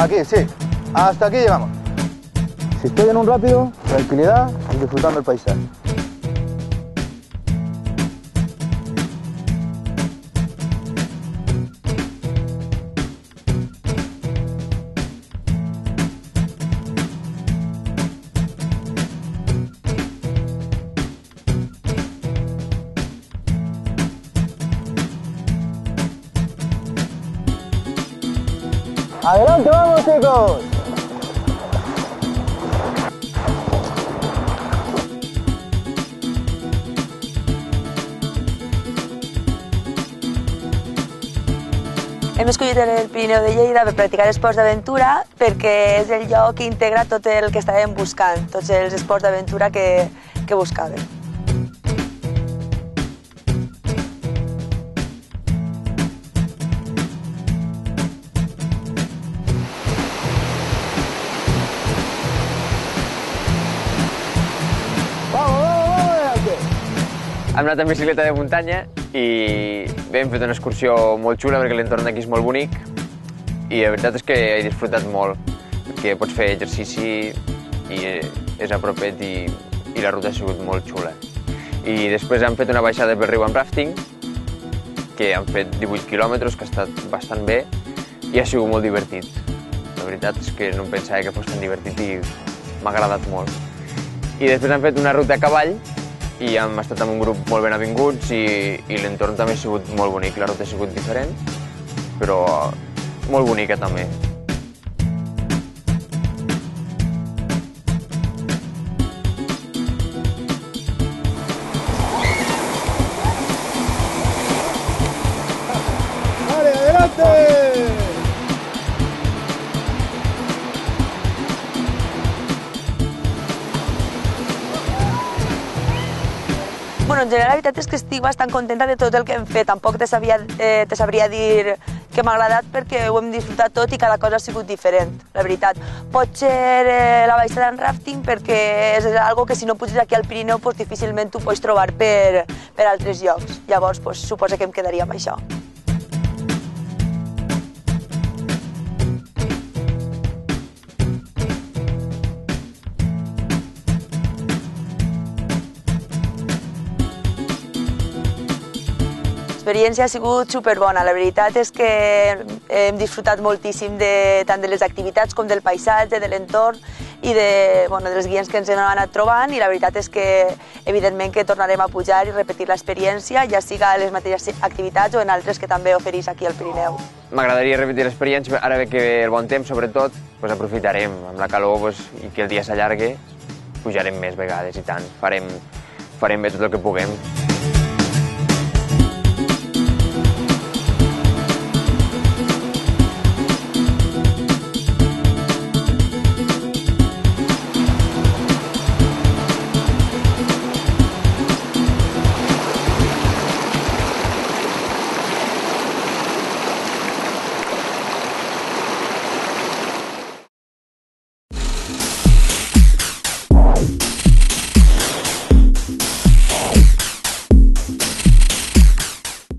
Aquí, sí. Hasta aquí llegamos. Si estoy en un rápido, tranquilidad y disfrutando el paisaje. ¡Adelante, vamos, chicos! Hem escollit el Pirineu de Lleida per practicar esports d'aventura perquè és el lloc que integra tot el que estàvem buscant, tots els esports d'aventura que buscàvem. Hem anat en bicicleta de muntanya i bé, hem fet una excursió molt xula perquè l'entorn d'aquí és molt bonic i la veritat és que he disfrutat molt perquè pots fer exercici i és a propet i la ruta ha sigut molt xula. I després hem fet una baixada pel riu amb rafting que hem fet 18 quilòmetres, que ha estat bastant bé i ha sigut molt divertit. La veritat és que no em pensava que fos tan divertit i m'ha agradat molt. I després hem fet una ruta a cavall i hem estat amb un grup molt ben avinguts i l'entorn també ha sigut molt bonic. La ruta ha sigut diferent, però molt bonica també. ¡Vale, adelante! Bueno, en general, la veritat és que estic bastant contenta de tot el que hem fet. Tampoc te sabria dir que m'ha agradat perquè ho hem disfrutat tot i cada cosa ha sigut diferent, la veritat. Pot ser la baixada en rafting perquè és algo que si no puges aquí al Pirineu pues, difícilment ho pots trobar per altres llocs. Llavors, pues, suposo que em quedaria amb això. L'experiència ha sigut superbona. La veritat és que hem disfrutat moltíssim tant de les activitats com del paisatge, de l'entorn i dels guions que ens hem anat trobant i la veritat és que evidentment que tornarem a pujar i repetir l'experiència, ja siga a les mateixes activitats o en altres que també ofereix aquí al Pirineu. M'agradaria repetir l'experiència, ara que ve el bon temps sobretot, aprofitarem amb la calor i que el dia s'allargui, pujarem més vegades i tant, farem bé tot el que puguem.